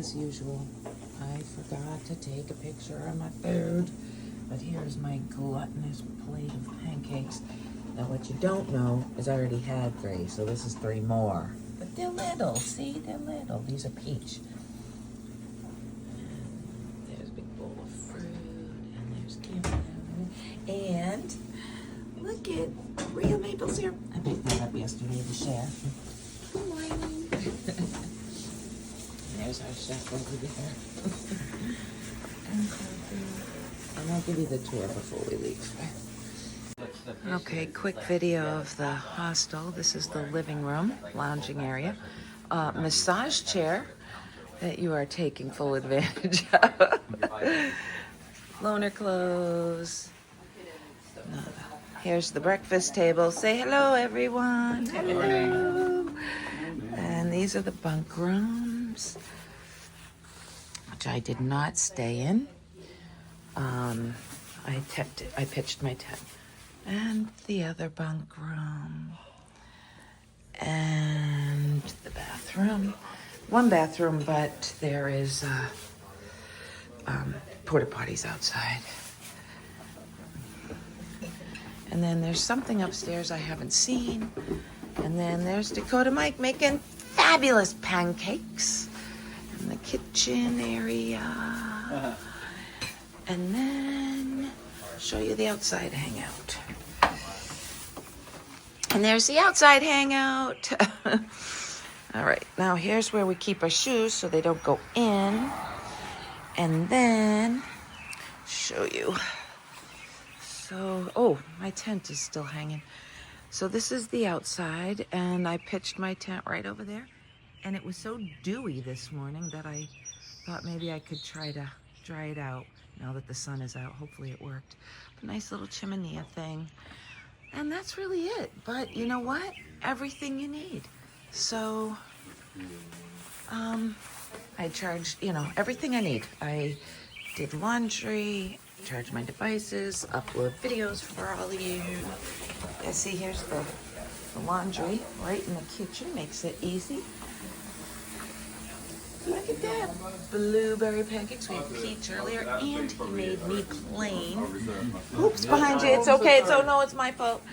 as usual, I forgot to take a picture of my food. But here's my gluttonous plate of pancakes. Now what you don't know is I already had 3, so this is 3 more. But they're little, see? They're little. These are peach. And there's a big bowl of fruit, and there's camel. And look at real maple syrup. I picked that up yesterday to share. Good morning. There's our chef over there. And I'll give you the tour before we leave. Okay, quick video of the hostel. This is the living room, lounging area. Massage chair that you are taking full advantage of. Loaner clothes. Here's the breakfast table. Say hello, everyone. Hello. And these are the bunk rooms, which I did not stay in. I pitched my tent. And the other bunk room. And the bathroom. 1 bathroom, but there is porta potties outside. And then there's something upstairs I haven't seen. And then there's Dakota Mike making fabulous pancakes in the kitchen area. And then show you the outside hangout. And there's the outside hangout. All right, now here's where we keep our shoes so they don't go in. And then show you. So, oh, my tent is still hanging. So this is the outside, and I pitched my tent right over there. And it was so dewy this morning that I thought maybe I could try to dry it out now that the sun is out. Hopefully it worked. A nice little chimenea thing. And that's really it. But you know what? Everything you need. So, I charged, everything I need. I did laundry, charged my devices, upload videos for all of you. Yeah, see, here's the laundry right in the kitchen. Makes it easy. Look at that. Blueberry pancakes. We had peach earlier, and he made me plain. Oops, behind you. It's okay. Oh, no, it's my fault.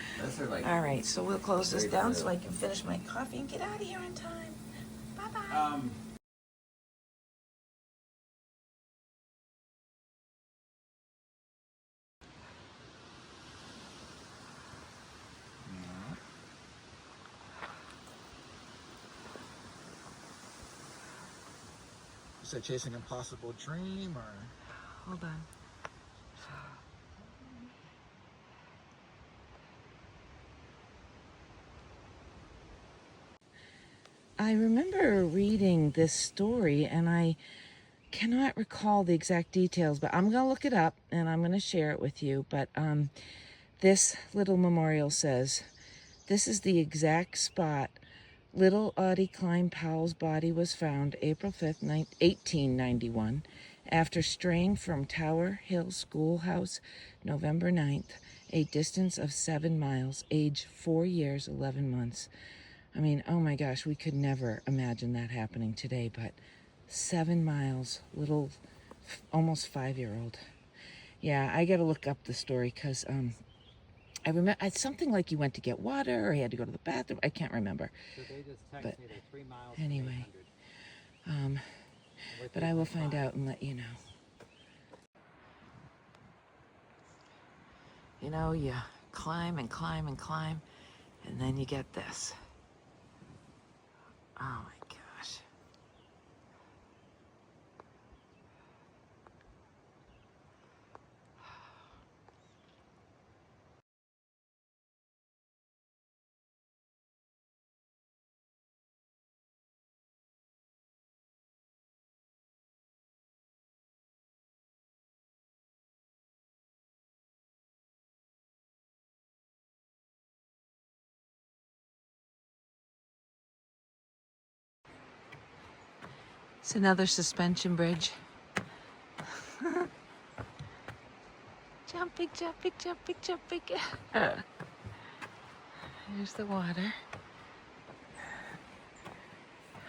All right, so we'll close this down so I can finish my coffee and get out of here in time. Bye-bye. Is it chasing an impossible dream, or? Hold on. I remember reading this story, and I cannot recall the exact details, but I'm going to look it up, and I'm going to share it with you. But this little memorial says, this is the exact spot little Audie Klein Powell's body was found April 5th, 1891, after straying from Tower Hill Schoolhouse November 9th, a distance of 7 miles, age 4 years, 11 months. I mean, oh my gosh, we could never imagine that happening today, but 7 miles, little, almost 5-year-old. Yeah, I got to look up the story because I remember it's something like you went to get water or he had to go to the bathroom. I can't remember. So they just texted me they're 3 miles anyway, but I will find out and let you know. You know, you climb and climb and climb, and then you get this. Oh my gosh. It's another suspension bridge. Jumping, jumping, jumping, jumping. Here's the water.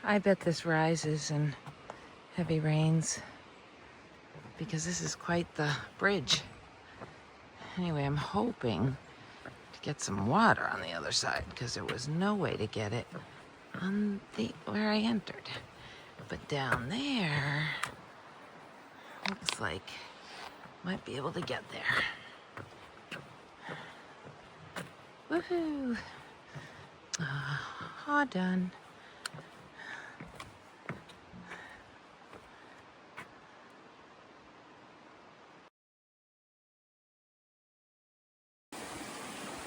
I bet this rises and heavy rains because this is quite the bridge. Anyway, I'm hoping to get some water on the other side because there was no way to get it on the where I entered. But down there, looks like might be able to get there. Woohoo! All done.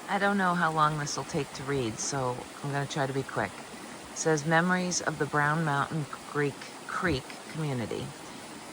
I don't know how long this will take to read, so I'm going to try to be quick. It says, Memories of the Brown Mountain Creek community.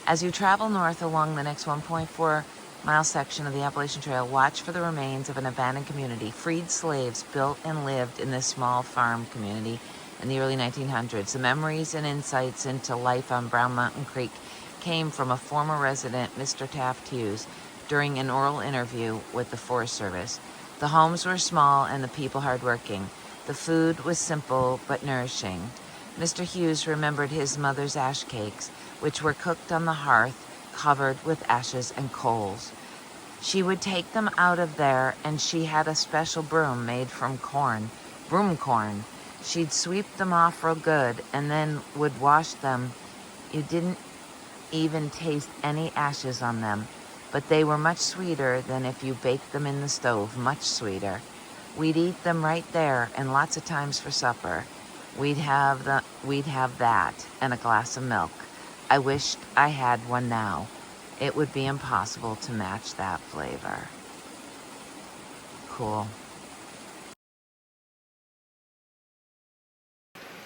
As you travel north along the next 1.4-mile section of the Appalachian Trail, watch for the remains of an abandoned community. Freed slaves built and lived in this small farm community in the early 1900s. The memories and insights into life on Brown Mountain Creek came from a former resident, Mr. Taft Hughes, during an oral interview with the Forest Service. The homes were small and the people hardworking. The food was simple but nourishing. Mr. Hughes remembered his mother's ash cakes, which were cooked on the hearth, covered with ashes and coals. She would take them out of there, and she had a special broom made from broom corn. She'd sweep them off real good and then would wash them. You didn't even taste any ashes on them, but they were much sweeter than if you baked them in the stove, much sweeter. We'd eat them right there, and lots of times for supper. We'd have that and a glass of milk. I wished I had one now. It would be impossible to match that flavor. Cool.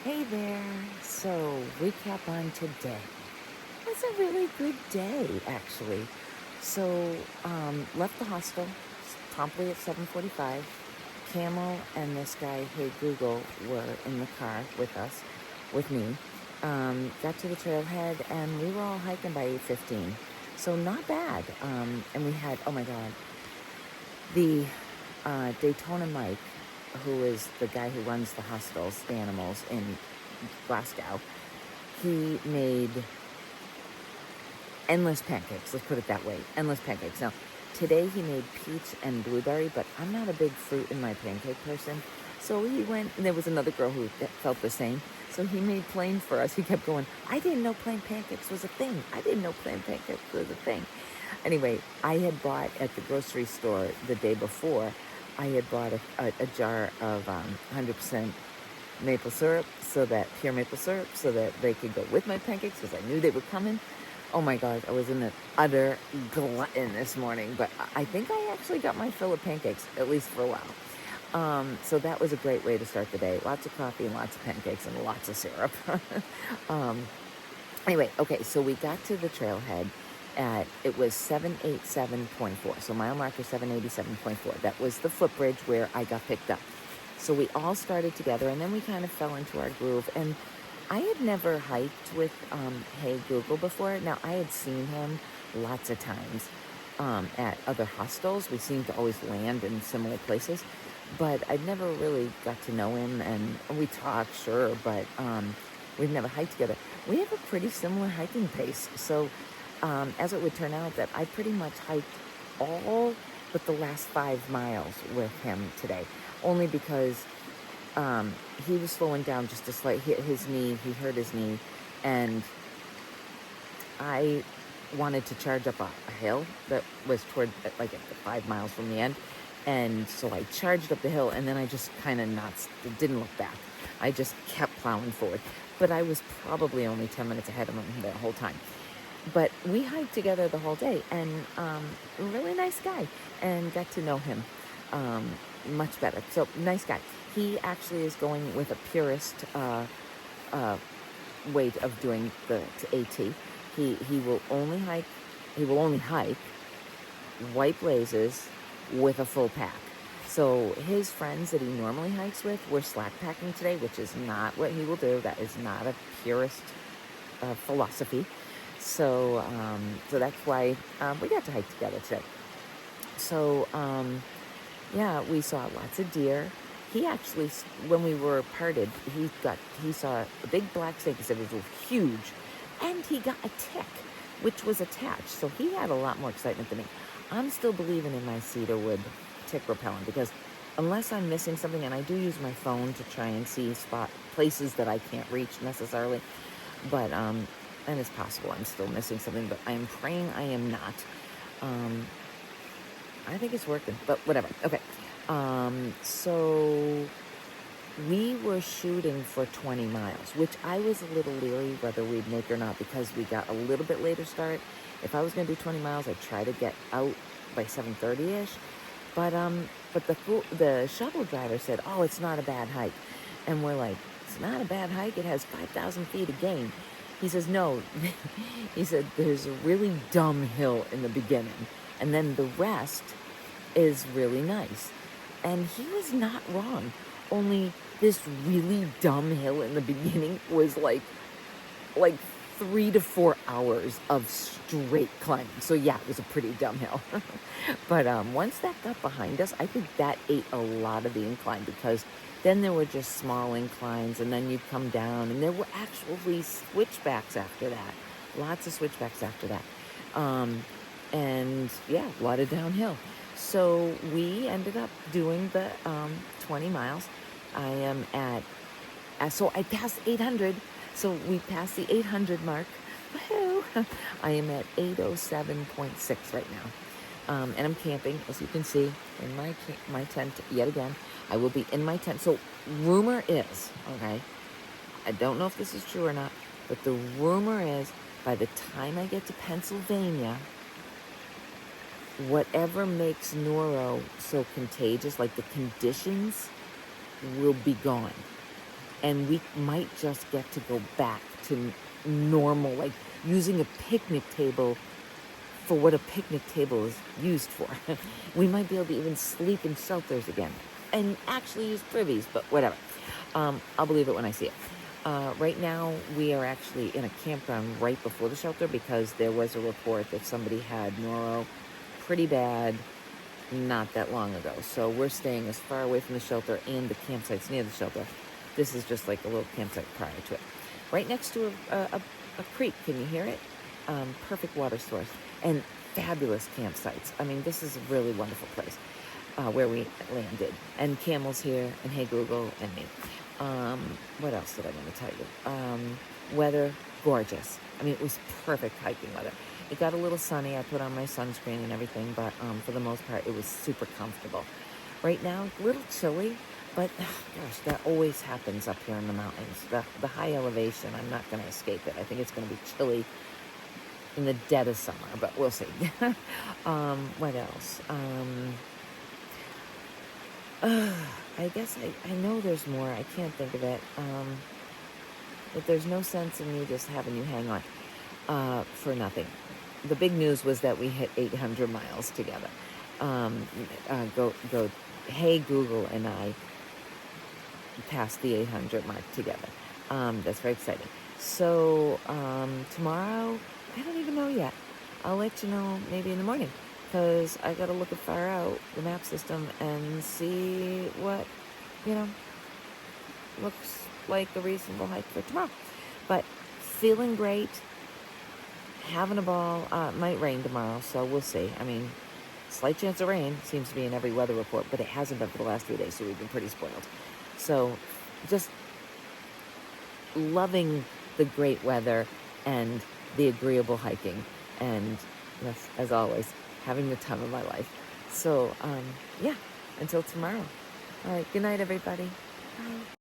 Hey there. So, recap on today. It's a really good day, actually. So, left the hostel promptly at 7:45. Camel and this guy, Hey Google, were in the car with me. Got to the trailhead, and we were all hiking by 8:15. So not bad. And we had, oh my God, the Daytona Mike, who is the guy who runs the hostels, the animals in Glasgow, he made endless pancakes. Let's put it that way. Endless pancakes. Now, today he made peach and blueberry, but I'm not a big fruit in my pancake person. So he went, and there was another girl who felt the same. So he made plain for us. He kept going, I didn't know plain pancakes was a thing. I didn't know plain pancakes was a thing. Anyway, I had bought at the grocery store the day before, I had bought a jar of 100% maple syrup, pure maple syrup, so that they could go with my pancakes because I knew they were coming. Oh my God, I was in an utter glutton this morning, but I think I actually got my fill of pancakes, at least for a while. So that was a great way to start the day. Lots of coffee and lots of pancakes and lots of syrup. Anyway, okay, so we got to the trailhead it was 787.4, so mile marker 787.4. That was the footbridge where I got picked up. So we all started together, and then we kind of fell into our groove. And I had never hiked with Hey Google before. Now, I had seen him lots of times at other hostels. We seemed to always land in similar places, but I'd never really got to know him. And we talked, sure, but we've never hiked together. We have a pretty similar hiking pace. So as it would turn out, that I pretty much hiked all but the last 5 miles with him today, only because he was slowing down just a slight. He hurt his knee, and I wanted to charge up a hill that was toward like at the 5 miles from the end, and so I charged up the hill, and then I just kind of didn't look back. I just kept plowing forward, but I was probably only 10 minutes ahead of him the whole time. But we hiked together the whole day, and a really nice guy, and got to know him much better. So, nice guy. He actually is going with a purist way of doing the AT. He will only hike white blazes with a full pack. So his friends that he normally hikes with were slack packing today, which is not what he will do. That is not a purist philosophy. So that's why we got to hike together today. So, yeah, we saw lots of deer. He actually, when we were parted, he saw a big black snake. He said it was huge. And he got a tick, which was attached. So he had a lot more excitement than me. I'm still believing in my cedarwood tick repellent because unless I'm missing something, and I do use my phone to try and see places that I can't reach necessarily, but and it's possible I'm still missing something, but I'm praying I am not. I think it's working, but whatever. Okay. So we were shooting for 20 miles, which I was a little leery whether we'd make or not because we got a little bit later start. If I was going to do 20 miles, I'd try to get out by 7:30ish. But the shuttle driver said, "Oh, it's not a bad hike," and we're like, "It's not a bad hike. It has 5,000 feet of gain." He says, "No," he said, "There's a really dumb hill in the beginning, and then the rest is really nice." And he was not wrong. Only this really dumb hill in the beginning was like 3 to 4 hours of straight climbing. So yeah, it was a pretty dumb hill. But once that got behind us, I think that ate a lot of the incline because then there were just small inclines and then you'd come down and there were actually switchbacks after that. Lots of switchbacks after that. And yeah, a lot of downhill. So we ended up doing the 20 miles. I am so I passed 800. So we passed the 800 mark. Woohoo! I am at 807.6 right now. And I'm camping, as you can see, in my tent yet again. I will be in my tent. So rumor is, okay, I don't know if this is true or not, but the rumor is by the time I get to Pennsylvania, whatever makes noro so contagious, like the conditions, will be gone. And we might just get to go back to normal, like using a picnic table for what a picnic table is used for. We might be able to even sleep in shelters again and actually use privies, but whatever. I'll believe it when I see it. Right now, we are actually in a campground right before the shelter because there was a report that somebody had noro pretty bad not that long ago. So we're staying as far away from the shelter and the campsites near the shelter. This is just like a little campsite prior to it. Right next to a creek. Can you hear it? Perfect water source and fabulous campsites. I mean, this is a really wonderful place where we landed. And Camel's here, and Hey Google, and me. What else did I want to tell you? Weather, gorgeous. I mean, it was perfect hiking weather. It got a little sunny. I put on my sunscreen and everything, but for the most part, it was super comfortable. Right now, a little chilly. But, gosh, that always happens up here in the mountains. The high elevation, I'm not going to escape it. I think it's going to be chilly in the dead of summer, but we'll see. What else? I guess I know there's more. I can't think of it. But there's no sense in me just having you hang on for nothing. The big news was that we hit 800 miles together. Hey Google and I past the 800 mark together. That's very exciting. So tomorrow, I don't even know yet. I'll let you know maybe in the morning because I got to look far out the map system and see what, looks like a reasonable hike for tomorrow. But feeling great, having a ball. Might rain tomorrow, so we'll see. I mean, slight chance of rain seems to be in every weather report, but it hasn't been for the last 3 days, so we've been pretty spoiled. So just loving the great weather and the agreeable hiking. And yes, as always, having the time of my life. So, yeah, until tomorrow. All right, good night, everybody. Bye.